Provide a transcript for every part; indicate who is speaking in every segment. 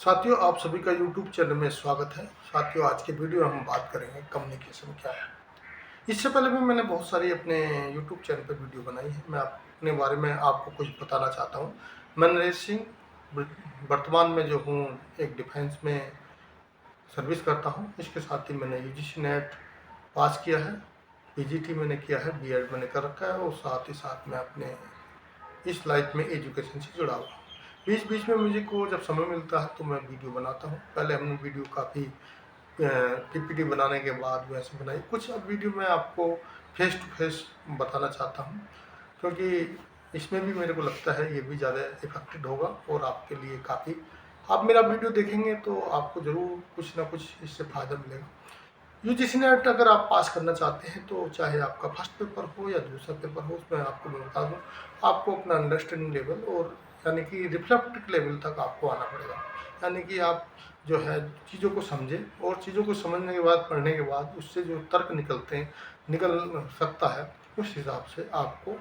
Speaker 1: साथियों, आप सभी का YouTube चैनल में स्वागत है। साथियों, आज के वीडियो में हम बात करेंगे कम्युनिकेशन क्या है। इससे पहले भी मैंने बहुत सारी अपने YouTube चैनल पर वीडियो बनाई है। मैं अपने बारे में आपको कुछ बताना चाहता हूँ। मैं नरेश सिंह वर्तमान में जो हूँ एक डिफेंस में सर्विस करता हूँ। इसके साथ ही मैंने UGC नेट पास किया है, PGT मैंने किया है, B.Ed मैंने कर रखा है और साथ ही साथ मैं अपने इस लाइफ में एजुकेशन से जुड़ा हुआ हूँ। बीच बीच में मुझे को जब समय मिलता है तो मैं वीडियो बनाता हूँ। पहले हमने वीडियो काफ़ी PPT बनाने के बाद वैसे बनाई कुछ। अब वीडियो मैं आपको फेस टू फेस बताना चाहता हूँ, क्योंकि इसमें भी मेरे को लगता है ये भी ज़्यादा इफेक्टिव होगा और आपके लिए काफ़ी, आप मेरा वीडियो देखेंगे तो आपको ज़रूर कुछ ना कुछ इससे फ़ायदा मिलेगा। UGC नेट अगर आप पास करना चाहते हैं तो चाहे आपका फर्स्ट पेपर हो या दूसरा पेपर हो, उसमें आपको मैं बता दूँ, आपको अपना अंडरस्टैंडिंग लेवल और यानी कि रिफ्लेक्टिव लेवल तक आपको आना पड़ेगा। यानी कि आप जो है चीज़ों को समझें और चीज़ों को समझने के बाद, पढ़ने के बाद उससे जो तर्क निकल सकता है, उस हिसाब से आपको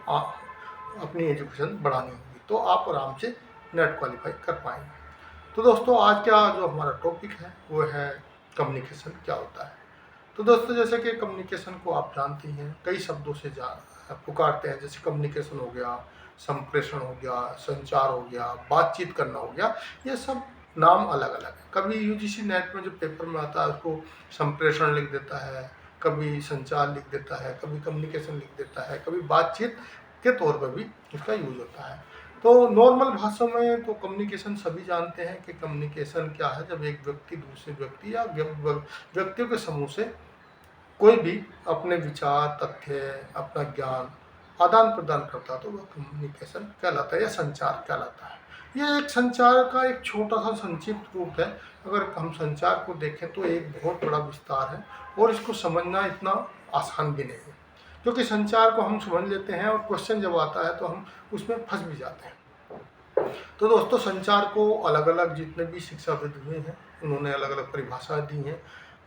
Speaker 1: अपनी एजुकेशन बढ़ानी होगी, तो आप आराम से नेट क्वालिफाई कर पाएंगे। तो दोस्तों, आज का जो हमारा टॉपिक है वो है कम्युनिकेशन क्या होता है। तो दोस्तों, जैसे कि कम्युनिकेशन को आप जानते हैं, कई शब्दों से पुकारते हैं। जैसे कम्युनिकेशन हो गया, संप्रेषण हो गया, संचार हो गया, बातचीत करना हो गया, ये सब नाम अलग अलग है। कभी UGC नेट में जो पेपर में आता है उसको संप्रेषण लिख देता है, कभी संचार लिख देता है, कभी कम्युनिकेशन लिख देता है, कभी बातचीत के तौर पर भी उसका यूज होता है। तो नॉर्मल भाषा में तो कम्युनिकेशन सभी जानते हैं कि कम्युनिकेशन क्या है। जब एक व्यक्ति दूसरे व्यक्ति या व्यक्तियों के समूह से कोई भी अपने विचार, तथ्य, अपना ज्ञान आदान प्रदान करता है तो वह कम्युनिकेशन कहलाता है या संचार कहलाता है। यह एक संचार का एक छोटा सा संक्षिप्त रूप है। अगर हम संचार को देखें तो एक बहुत बड़ा विस्तार है और इसको समझना इतना आसान भी नहीं है, क्योंकि संचार को हम समझ लेते हैं और क्वेश्चन जब आता है तो हम उसमें फंस भी जाते हैं। तो दोस्तों, संचार को अलग अलग जितने भी शिक्षाविद हुए हैं उन्होंने अलग अलग परिभाषा दी हैं।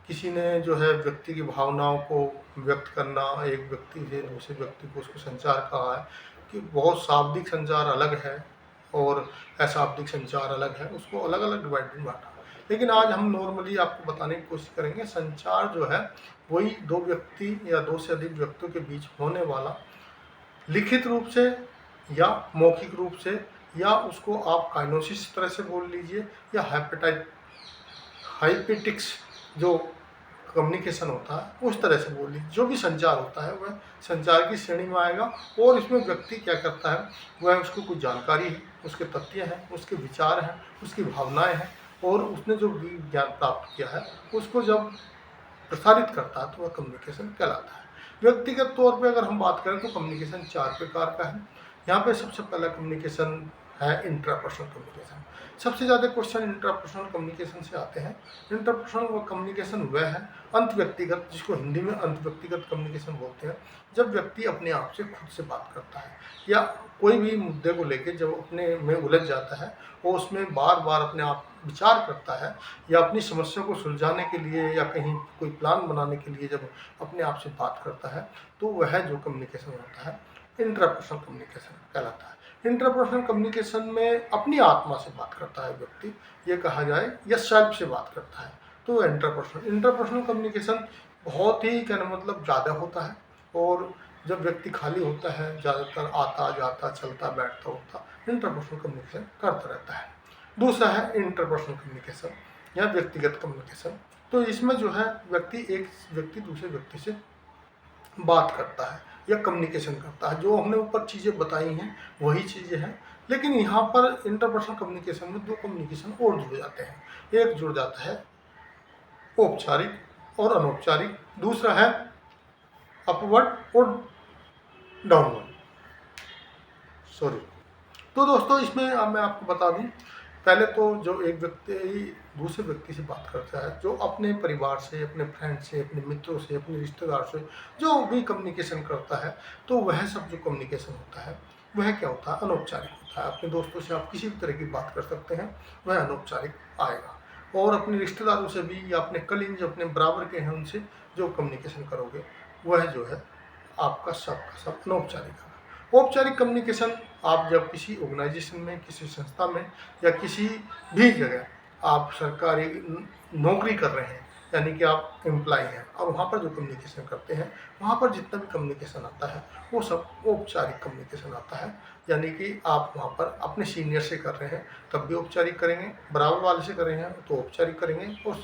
Speaker 1: किसी ने जो है व्यक्ति की भावनाओं को व्यक्त करना, एक व्यक्ति से दूसरे व्यक्ति को, उसको संचार कहा है कि बहुत शाब्दिक संचार अलग है और अशाब्दिक संचार अलग है, उसको अलग अलग डिवाइड में बांटा। लेकिन आज हम नॉर्मली आपको बताने की कोशिश करेंगे, संचार जो है वही दो व्यक्ति या दो से अधिक व्यक्तियों के बीच होने वाला लिखित रूप से या मौखिक रूप से, या उसको आप काइनोसिस तरह से बोल लीजिए, या हाइपेटिक्स जो कम्युनिकेशन होता है उस तरह से बोल लीजिए। जो भी संचार होता है वह संचार की श्रेणी में आएगा। और इसमें व्यक्ति क्या करता है, वह उसको कुछ जानकारी है, उसके तथ्य हैं, उसके विचार हैं, उसकी भावनाएं हैं और उसने जो भी ज्ञान प्राप्त किया है उसको जब प्रसारित करता है तो वह कम्युनिकेशन कहलाता है। व्यक्तिगत तौर पे अगर हम बात करें तो कम्युनिकेशन 4 प्रकार का है। यहाँ पे सबसे पहला कम्युनिकेशन है इंट्रापर्सनल कम्युनिकेशन। सबसे ज़्यादा क्वेश्चन इंट्रापर्सनल कम्युनिकेशन से आते हैं। इंट्रापर्सनल कम्युनिकेशन वह है अंतव्यक्तिगत, जिसको हिंदी में अंतव्यक्तिगत कम्युनिकेशन बोलते हैं। जब व्यक्ति अपने आप से खुद से बात करता है या कोई भी मुद्दे को लेकर जब अपने में उलझ जाता है और उसमें बार बार अपने आप विचार करता है या अपनी समस्या को सुलझाने के लिए या कहीं कोई प्लान बनाने के लिए जब अपने आप से बात करता है, तो वह जो कम्युनिकेशन होता है इंट्रापर्सनल कम्युनिकेशन कहलाता है। इंट्रापर्सनल कम्युनिकेशन में अपनी आत्मा से बात करता है व्यक्ति, ये कहा जाए, या सेल्फ से बात करता है, तो इंट्रापर्सनल कम्युनिकेशन बहुत ही कहने मतलब ज़्यादा होता है। और जब व्यक्ति खाली होता है, ज़्यादातर आता जाता चलता बैठता उठता इंट्रापर्सनल कम्युनिकेशन करता रहता है। दूसरा है इंटरपर्सनल कम्युनिकेशन या व्यक्तिगत कम्युनिकेशन। तो इसमें जो है एक व्यक्ति दूसरे व्यक्ति से बात करता है या कम्युनिकेशन करता है। जो हमने ऊपर चीज़ें बताई हैं वही चीज़ें हैं, लेकिन यहाँ पर इंटरपर्सनल कम्युनिकेशन में दो कम्युनिकेशन और जुड़ जाते हैं। एक जुड़ जाता है औपचारिक और अनौपचारिक, दूसरा है अपवर्ड और डाउनवर्ड। सॉरी। तो दोस्तों, इसमें अब मैं आपको बता दूं, पहले तो जो एक व्यक्ति दूसरे व्यक्ति से बात करता है, जो अपने परिवार से, अपने फ्रेंड से, अपने मित्रों से, अपने रिश्तेदार से जो भी कम्युनिकेशन करता है, तो वह सब जो कम्युनिकेशन होता है वह क्या होता है, अनौपचारिक होता है। अपने दोस्तों से आप किसी भी तरह की बात कर सकते हैं, वह अनौपचारिक आएगा। और अपने रिश्तेदारों से भी या अपने कलीग जो अपने बराबर के हैं उनसे जो कम्युनिकेशन करोगे वह जो है आपका सब अनौपचारिक है। औपचारिक कम्युनिकेशन आप जब किसी ऑर्गेनाइजेशन में, किसी संस्था में या किसी भी जगह आप सरकारी नौकरी कर रहे हैं, यानी कि आप एम्प्लॉय हैं, और वहाँ पर जो कम्युनिकेशन करते हैं, वहाँ पर जितना भी कम्युनिकेशन आता है वो सब औपचारिक कम्युनिकेशन आता है। यानी कि आप वहाँ पर अपने सीनियर से कर रहे हैं तब भी औपचारिक करेंगे, बराबर वाले से कर रहे हैं तो औपचारिक करेंगे, और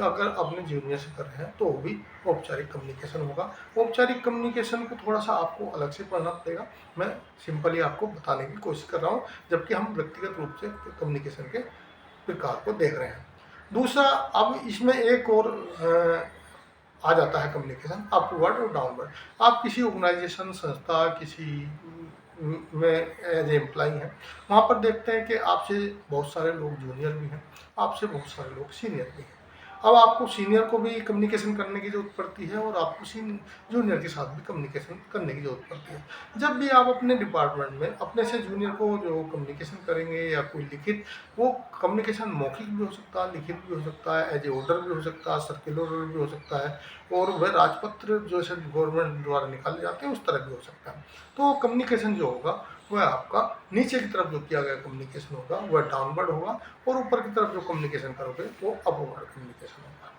Speaker 1: अगर अपने जूनियर से कर रहे हैं तो वो भी औपचारिक कम्युनिकेशन होगा। औपचारिक कम्युनिकेशन को थोड़ा सा आपको अलग से पढ़ना पड़ेगा, मैं सिंपली आपको बताने की कोशिश कर रहा हूँ, जबकि हम व्यक्तिगत रूप से कम्युनिकेशन के प्रकार को देख रहे हैं। दूसरा, अब इसमें एक और आ जाता है कम्युनिकेशन अपवर्ड और डाउनवर्ड। आप किसी ऑर्गेनाइजेशन, संस्था, किसी में एज ए एम्प्लॉई हैं, वहाँ पर देखते हैं कि आपसे बहुत सारे लोग जूनियर भी हैं, आपसे बहुत सारे लोग सीनियर भी हैं। अब आपको सीनियर को भी कम्युनिकेशन करने की ज़रूरत पड़ती है और आपको जूनियर के साथ भी कम्युनिकेशन करने की ज़रूरत पड़ती है। जब भी आप अपने डिपार्टमेंट में अपने से जूनियर को जो कम्युनिकेशन करेंगे या कोई लिखित, वो कम्युनिकेशन मौखिक भी हो सकता है, लिखित भी हो सकता है, एज ए ऑर्डर भी हो सकता है, सर्कुलर ऑर्डर भी हो सकता है, और वह राजपत्र जो है गवर्नमेंट द्वारा निकाले जाते हैं उस तरह भी हो सकता है। तो कम्युनिकेशन जो होगा वह आपका नीचे की तरफ जो किया गया कम्युनिकेशन होगा वह डाउनवर्ड होगा, और ऊपर की तरफ जो कम्युनिकेशन करोगे वो अपवर्ड कम्युनिकेशन होगा।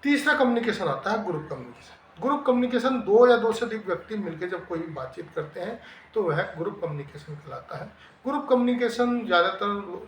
Speaker 1: तीसरा कम्युनिकेशन आता है ग्रुप कम्युनिकेशन। ग्रुप कम्युनिकेशन दो या दो से अधिक व्यक्ति मिलकर जब कोई बातचीत करते हैं तो वह ग्रुप कम्युनिकेशन कहलाता है। ग्रुप कम्युनिकेशन ज़्यादातर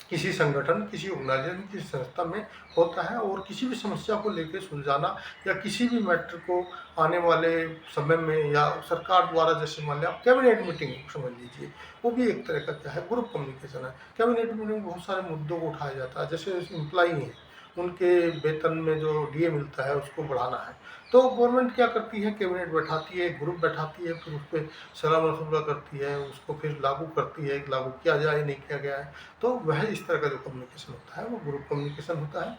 Speaker 1: किसी संगठन, किसी ऑर्गेनाइजेशन, किसी संस्था में होता है, और किसी भी समस्या को लेकर सुलझाना या किसी भी मैटर को आने वाले समय में या सरकार द्वारा, जैसे मान लिया आप कैबिनेट मीटिंग समझ लीजिए, वो भी एक तरह का क्या है, ग्रुप कम्युनिकेशन है। कैबिनेट मीटिंग में बहुत सारे मुद्दों को उठाया जाता है, जैसे एम्प्लॉई हैं, उनके वेतन में जो डीए मिलता है उसको बढ़ाना है, तो गवर्नमेंट क्या करती है, कैबिनेट बैठाती है, ग्रुप बैठाती है, फिर उस पर सलाह मशवरा करती है, उसको फिर लागू करती है, लागू किया जाए नहीं किया गया है। तो वह इस तरह का जो कम्युनिकेशन होता है वो ग्रुप कम्युनिकेशन होता है।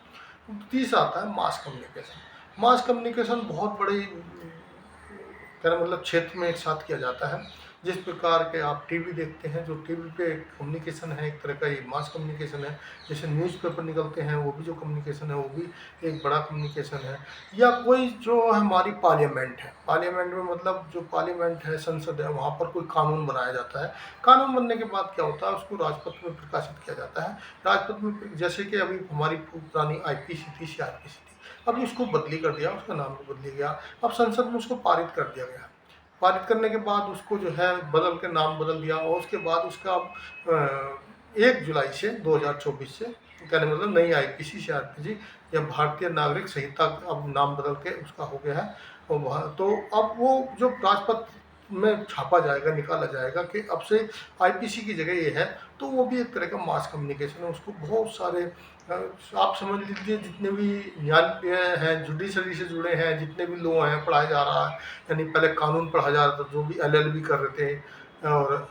Speaker 1: तीसरा आता है मास कम्युनिकेशन। मास कम्युनिकेशन बहुत बड़े कहना मतलब क्षेत्र में एक साथ किया जाता है। जिस प्रकार के आप टीवी देखते हैं, जो टीवी पे कम्युनिकेशन है एक तरह का ये मास कम्युनिकेशन है। जैसे न्यूज़पेपर निकलते हैं वो भी जो कम्युनिकेशन है वो भी एक बड़ा कम्युनिकेशन है। या कोई जो हमारी पार्लियामेंट है, पार्लियामेंट में मतलब जो पार्लियामेंट है, संसद है, वहाँ पर कोई कानून बनाया जाता है। कानून बनने के बाद क्या होता है, उसको राजपत्र में प्रकाशित किया जाता है। राजपत्र में जैसे कि अभी हमारी पुरानी आईपीसी थी, सीआरपीसी थी, अभी उसको बदली कर दिया, उसका नाम भी बदल गया। अब संसद में उसको पारित कर दिया गया। पारित करने के बाद उसको जो है बदल के नाम बदल दिया, और उसके बाद उसका 1 जुलाई से 2024 से कहने मतलब नई आईपीसी सीआरपीसी या भारतीय नागरिक संहिता अब नाम बदल के उसका हो गया है। और वह तो अब वो जो राजपत्र में छापा जाएगा, निकाला जाएगा कि अब से आईपीसी की जगह ये है, तो वो भी एक तरह का मास कम्युनिकेशन है। उसको बहुत सारे आप समझ लीजिए जितने भी न्यायालय हैं, जुडिशरी से जुड़े हैं, जितने भी लॉ हैं पढ़ाया जा रहा है। यानी पहले कानून पढ़ा जा रहा था, जो भी एलएलबी कर रहे थे और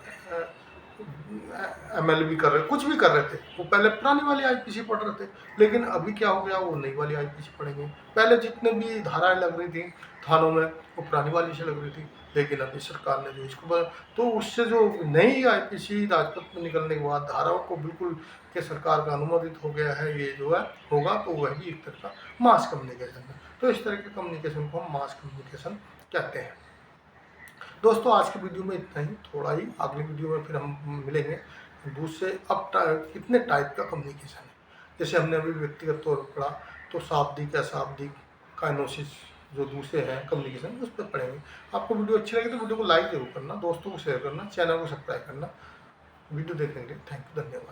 Speaker 1: एमएलबी कर रहे, कुछ भी कर रहे थे, वो पहले पुरानी वाली आईपीसी पढ़ रहे थे। लेकिन अभी क्या हो गया, वो नई वाली आईपीसी पढ़ेंगे। पहले जितने भी धाराएं लग रही थी थानों में वो पुरानी वाली से लग रही थी, लेकिन अभी सरकार ने जो इसको तो उससे जो नई आईपीसी राजपत्र में निकलने के बाद धाराओं को बिल्कुल के सरकार का अनुमोदित हो गया है, ये जो है होगा, तो वह भी एक तरह का मास कम्युनिकेशन है। तो इस तरह के कम्युनिकेशन को हम मास कम्युनिकेशन कहते हैं। दोस्तों आज की वीडियो में इतना ही, थोड़ा ही अगली वीडियो में फिर हम मिलेंगे दूसरे। अब कितने टाइप का कम्युनिकेशन है, जैसे हमने अभी व्यक्तिगत तौर पर पढ़ा, तो शाब्दिक, अशाब्दिक, काइनोसिस जो दूसरे हैं कम्युनिकेशन, उस पर पढ़ेंगे। आपको वीडियो अच्छी लगी तो वीडियो को लाइक जरूर करना, दोस्तों को शेयर करना, चैनल को सब्सक्राइब करना। वीडियो देखने के लिए थैंक यू, धन्यवाद।